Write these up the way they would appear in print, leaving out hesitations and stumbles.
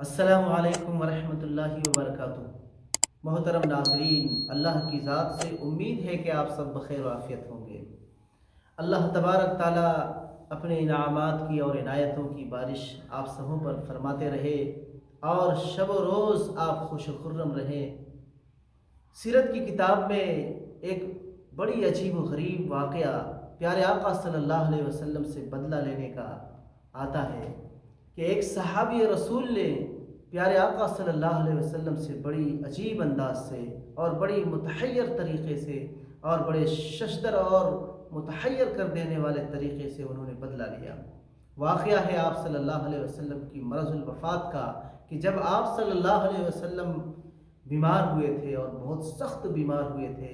السلام علیکم ورحمۃ اللہ وبرکاتہ۔ محترم ناظرین، اللہ کی ذات سے امید ہے کہ آپ سب بخیر و عافیت ہوں گے۔ اللہ تبارک تعالیٰ اپنے انعامات کی اور عنایتوں کی بارش آپ سبوں پر فرماتے رہے اور شب و روز آپ خوش و خرم رہیں۔ سیرت کی کتاب میں ایک بڑی عجیب و غریب واقعہ پیارے آقا صلی اللہ علیہ وسلم سے بدلہ لینے کا آتا ہے کہ ایک صحابی رسول نے پیارے آقا صلی اللہ علیہ وسلم سے بڑی عجیب انداز سے اور بڑی متحیر طریقے سے اور بڑے ششدر اور متحیر کر دینے والے طریقے سے انہوں نے بدلہ لیا۔ واقعہ ہے آپ صلی اللہ علیہ وسلم کی مرض الوفات کا کہ جب آپ صلی اللہ علیہ وسلم بیمار ہوئے تھے اور بہت سخت بیمار ہوئے تھے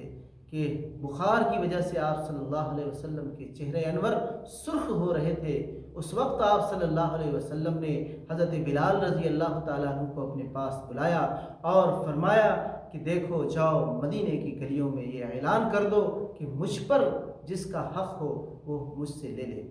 کہ بخار کی وجہ سے آپ صلی اللہ علیہ وسلم کے چہرے انور سرخ ہو رہے تھے۔ اس وقت آپ صلی اللہ علیہ وسلم نے حضرت بلال رضی اللہ تعالیٰ عنہ کو اپنے پاس بلایا اور فرمایا کہ دیکھو، جاؤ مدینے کی گلیوں میں یہ اعلان کر دو کہ مجھ پر جس کا حق ہو وہ مجھ سے لے لے۔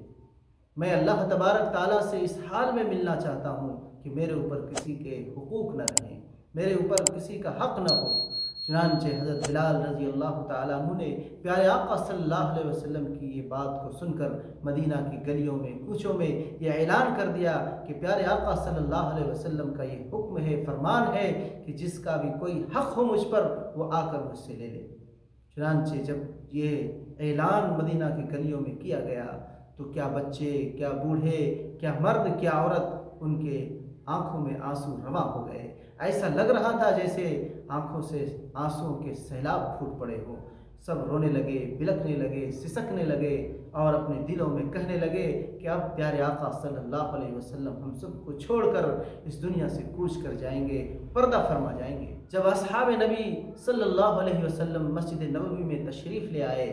میں اللہ تبارک تعالیٰ سے اس حال میں ملنا چاہتا ہوں کہ میرے اوپر کسی کے حقوق نہ رہیں، میرے اوپر کسی کا حق نہ ہو۔ چنانچہ حضرت بلال رضی اللہ تعالیٰ عنہ نے پیارے آقا صلی اللہ علیہ وسلم کی یہ بات کو سن کر مدینہ کی گلیوں میں کوچوں میں یہ اعلان کر دیا کہ پیارے آقا صلی اللہ علیہ وسلم کا یہ حکم ہے، فرمان ہے کہ جس کا بھی کوئی حق ہو مجھ پر وہ آ کر مجھ سے لے لے۔ چنانچہ جب یہ اعلان مدینہ کی گلیوں میں کیا گیا تو کیا بچے، کیا بوڑھے، کیا مرد، کیا عورت، ان کے آنکھوں میں آنسو رواں ہو گئے۔ ایسا لگ رہا تھا جیسے آنکھوں سے آنسوؤں کے سیلاب پھوٹ پڑے ہوں۔ سب رونے لگے، بلکنے لگے، سسکنے لگے اور اپنے دلوں میں کہنے لگے کہ اب پیارے آقا صلی اللہ علیہ وسلم ہم سب کو چھوڑ کر اس دنیا سے کوچ کر جائیں گے، پردہ فرما جائیں گے۔ جب اصحاب نبی صلی اللہ علیہ وسلم مسجد نبوی میں تشریف لے آئے،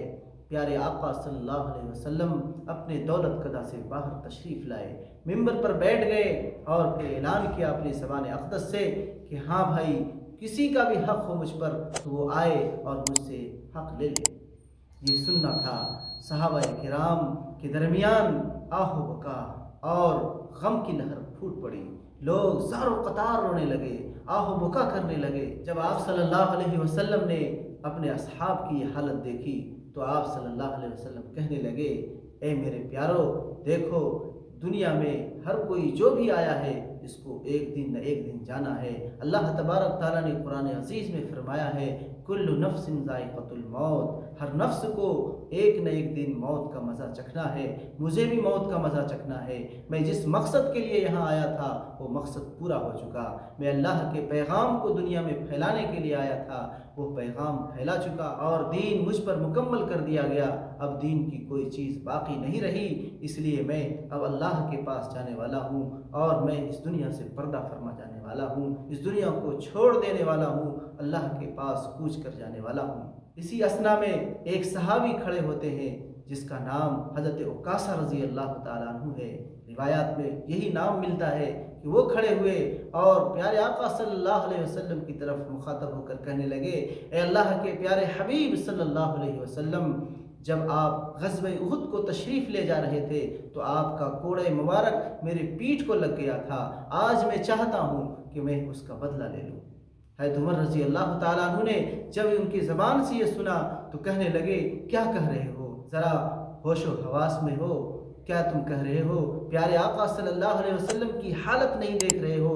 پیارے آقا صلی اللہ علیہ وسلم اپنے دولت قدا سے باہر تشریف لائے، ممبر پر بیٹھ گئے اور پھر اعلان کیا اپنی زبان اقدس سے کہ ہاں بھائی، کسی کا بھی حق ہو مجھ پر تو وہ آئے اور مجھ سے حق لے لے۔ یہ سننا تھا۔ صحابہ کرام کے درمیان آہ و بکا اور غم کی لہر پھوٹ پڑی۔ لوگ زار و قطار رونے لگے، آہ و بکا کرنے لگے۔ جب آپ صلی اللہ علیہ وسلم نے اپنے اصحاب کی یہ حالت دیکھی تو آپ صلی اللہ علیہ وسلم کہنے لگے، اے میرے پیارو، دیکھو دنیا میں ہر کوئی جو بھی آیا ہے اس کو ایک دن نہ ایک دن جانا ہے۔ اللہ تبارک تعالیٰ نے قرآن عزیز میں فرمایا ہے، کل نفس ذائقۃ الموت، ہر نفس کو ایک نہ ایک دن موت کا مزہ چکھنا ہے۔ مجھے بھی موت کا مزہ چکھنا ہے۔ میں جس مقصد کے لیے یہاں آیا تھا وہ مقصد پورا ہو چکا۔ میں اللہ کے پیغام کو دنیا میں پھیلانے کے لیے آیا تھا، وہ پیغام پھیلا چکا اور دین مجھ پر مکمل کر دیا گیا۔ اب دین کی کوئی چیز باقی نہیں رہی، اس لیے میں اب اللہ کے پاس جانے والا ہوں اور میں اس دنیا سے پردہ فرما جانے والا ہوں، اس دنیا کو چھوڑ دینے والا ہوں، اللہ کے پاس کوچ کر جانے والا ہوں۔ اسی اثنا میں ایک صحابی کھڑے ہوتے ہیں جس کا نام حضرت عکاشہ رضی اللہ تعالیٰ عنہ ہے۔ روایات میں یہی نام ملتا ہے کہ وہ کھڑے ہوئے اور پیارے آقا صلی اللہ علیہ وسلم کی طرف مخاطب ہو کر کہنے لگے، اے اللہ کے پیارے حبیب صلی اللہ علیہ وسلم، جب آپ غزوہ احد کو تشریف لے جا رہے تھے تو آپ کا کوڑے مبارک میرے پیٹھ کو لگ گیا تھا۔ آج میں چاہتا ہوں کہ میں اس کا بدلہ لے لوں۔ حضرت عمر رضی اللہ تعالیٰ عنہ نے جب ان کی زبان سے یہ سنا تو کہنے لگے، کیا کہہ رہے ہو؟ ذرا ہوش و حواس میں ہو؟ کیا تم کہہ رہے ہو؟ پیارے آقا صلی اللہ علیہ وسلم کی حالت نہیں دیکھ رہے ہو؟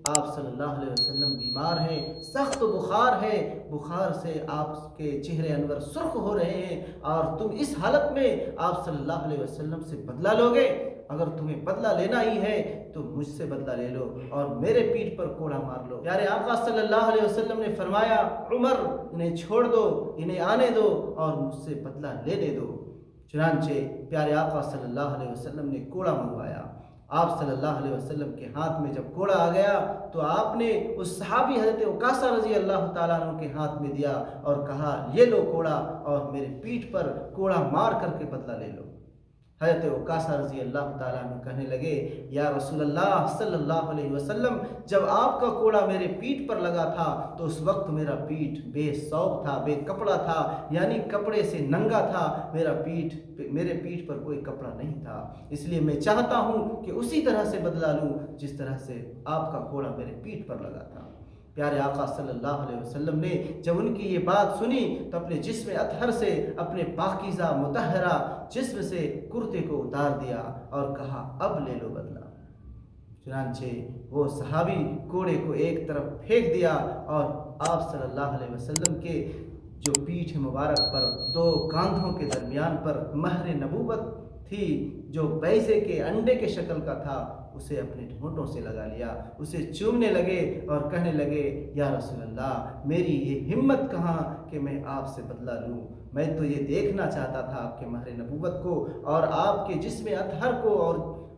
آپ صلی اللہ علیہ وسلم بیمار ہیں، سخت بخار ہے، بخار سے آپ کے چہرے انور سرخ ہو رہے ہیں اور تم اس حالت میں آپ صلی اللہ علیہ وسلم سے بدلہ لو گے؟ اگر تمہیں بدلہ لینا ہی ہے تو مجھ سے بدلہ لے لو اور میرے پیٹھ پر کوڑا مار لو۔ پیارے آقا صلی اللہ علیہ وسلم نے فرمایا، عمر انہیں چھوڑ دو، انہیں آنے دو اور مجھ سے بدلہ لینے دو۔ چنانچہ پیارے آقا صلی اللہ علیہ وسلم نے کوڑا منگوایا۔ آپ صلی اللہ علیہ وسلم کے ہاتھ میں جب کوڑا آ گیا تو آپ نے اس صحابی حضرت عکاشہ رضی اللہ تعالیٰ عنہ کے ہاتھ میں دیا اور کہا، یہ لو کوڑا اور میرے پیٹھ پر کوڑا مار کر کے بدلہ لے لو۔ حضرت عکاشہ رضی اللہ تعالیٰ عنہ کہنے لگے یا رسول اللہ صلی اللہ علیہ وسلم، جب آپ کا کوڑا میرے پیٹھ پر لگا تھا تو اس وقت میرا پیٹھ بے ثوب تھا، بے کپڑا تھا، یعنی کپڑے سے ننگا تھا، میرے پیٹھ پر کوئی کپڑا نہیں تھا، اس لیے میں چاہتا ہوں کہ اسی طرح سے بدلہ لوں جس طرح سے آپ کا کوڑا میرے پیٹھ پر لگا تھا۔ پیارے آقا صلی اللہ علیہ وسلم نے جب ان کی یہ بات سنی تو اپنے جسم اطہر سے، اپنے پاکیزہ مطہرہ جسم سے کرتے کو اتار دیا اور کہا اب لے لو بدلہ۔ چنانچہ وہ صحابی کوڑے کو ایک طرف پھینک دیا اور آپ صلی اللہ علیہ وسلم کے جو پیٹھ مبارک پر دو کاندھوں کے درمیان پر مہر نبوت تھی، جو بیضے کے انڈے کے شکل کا تھا، اسے اپنے ٹھونٹوں سے لگا لیا، اسے چومنے لگے اور کہنے لگے یا رسول اللہ، میری یہ ہمت کہاں کہ میں آپ سے بدلہ لوں، میں تو یہ دیکھنا چاہتا تھا آپ کے مہر نبوت کو اور آپ کے جسم اطہر کو اور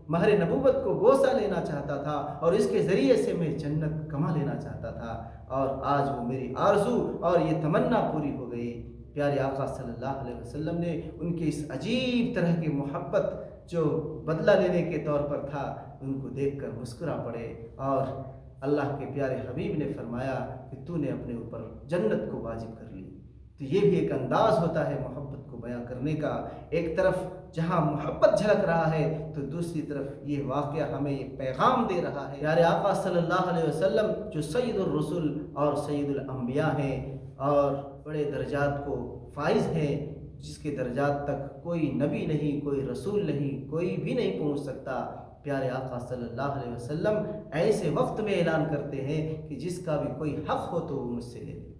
مہر نبوت کو بوسہ لینا چاہتا تھا اور اس کے ذریعے سے میں جنت کما لینا چاہتا تھا، اور آج وہ میری آرزو اور یہ تمنا پوری ہو گئی۔ پیارے آقا صلی اللہ علیہ وسلم نے ان کی اس عجیب طرح کی محبت جو بدلہ لینے کے طور پر تھا، ان کو دیکھ کر مسکرا پڑے اور اللہ کے پیارے حبیب نے فرمایا کہ تو نے اپنے اوپر جنت کو واجب کر لی۔ تو یہ بھی ایک انداز ہوتا ہے محبت کو بیان کرنے کا، ایک طرف جہاں محبت جھلک رہا ہے تو دوسری طرف یہ واقعہ ہمیں یہ پیغام دے رہا ہے۔ پیارے آقا صلی اللہ علیہ وسلم جو سید الرسل اور سید الانبیاء ہیں اور بڑے درجات کو فائز ہیں، جس کے درجات تک کوئی نبی نہیں، کوئی رسول نہیں، کوئی بھی نہیں پہنچ سکتا، پیارے آقا صلی اللہ علیہ وسلم ایسے وقت میں اعلان کرتے ہیں کہ جس کا بھی کوئی حق ہو تو وہ مجھ سے لے لے۔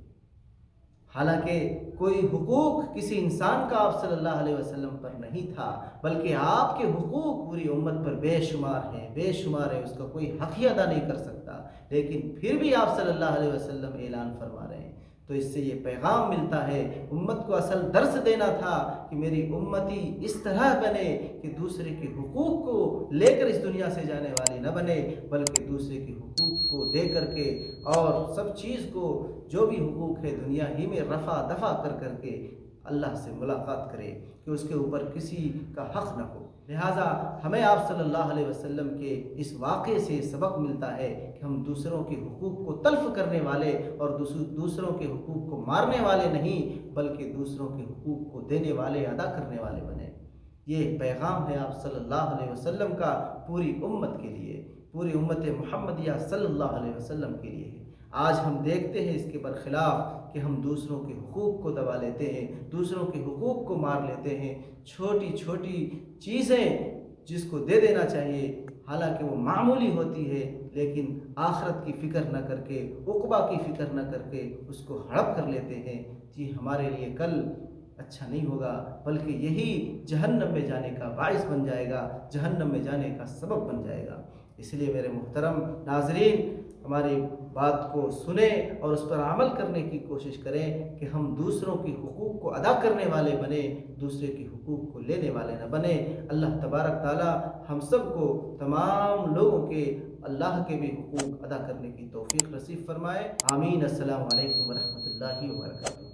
حالانکہ کوئی حقوق کسی انسان کا آپ صلی اللہ علیہ وسلم پر نہیں تھا، بلکہ آپ کے حقوق پوری امت پر بے شمار ہیں، بے شمار ہے، اس کا کوئی حق ہی ادا نہیں کر سکتا، لیکن پھر بھی آپ صلی اللہ علیہ وسلم اعلان فرما رہے ہیں۔ تو اس سے یہ پیغام ملتا ہے، امت کو اصل درس دینا تھا کہ میری امتی اس طرح بنے کہ دوسرے کے حقوق کو لے کر اس دنیا سے جانے والی نہ بنے، بلکہ دوسرے کے حقوق کو دے کر کے اور سب چیز کو جو بھی حقوق ہے دنیا ہی میں رفع دفع کر کے اللہ سے ملاقات کرے کہ اس کے اوپر کسی کا حق نہ ہو۔ لہٰذا ہمیں آپ صلی اللہ علیہ وسلم کے اس واقعے سے سبق ملتا ہے کہ ہم دوسروں کے حقوق کو تلف کرنے والے اور دوسروں کے حقوق کو مارنے والے نہیں، بلکہ دوسروں کے حقوق کو دینے والے، ادا کرنے والے بنیں۔ یہ پیغام ہے آپ صلی اللہ علیہ وسلم کا پوری امت کے لیے، پوری امت محمدیہ صلی اللہ علیہ وسلم کے لیے ہے۔ آج ہم دیکھتے ہیں اس کے برخلاف کہ ہم دوسروں کے حقوق کو دبا لیتے ہیں، دوسروں کے حقوق کو مار لیتے ہیں، چھوٹی چھوٹی چیزیں جس کو دے دینا چاہیے حالانکہ وہ معمولی ہوتی ہے، لیکن آخرت کی فکر نہ کر کے، عقبہ کی فکر نہ کر کے اس کو ہڑپ کر لیتے ہیں۔ یہ ہمارے لیے کل اچھا نہیں ہوگا، بلکہ یہی جہنم میں جانے کا باعث بن جائے گا، جہنم میں جانے کا سبب بن جائے گا۔ اس لیے میرے محترم ناظرین، ہماری بات کو سنیں اور اس پر عمل کرنے کی کوشش کریں کہ ہم دوسروں کے حقوق کو ادا کرنے والے بنیں، دوسرے کے حقوق کو لینے والے نہ بنیں۔ اللہ تبارک تعالی ہم سب کو، تمام لوگوں کے اللہ کے بھی حقوق ادا کرنے کی توفیق نصیب فرمائے۔ آمین۔ السلام علیکم ورحمۃ اللہ وبرکاتہ۔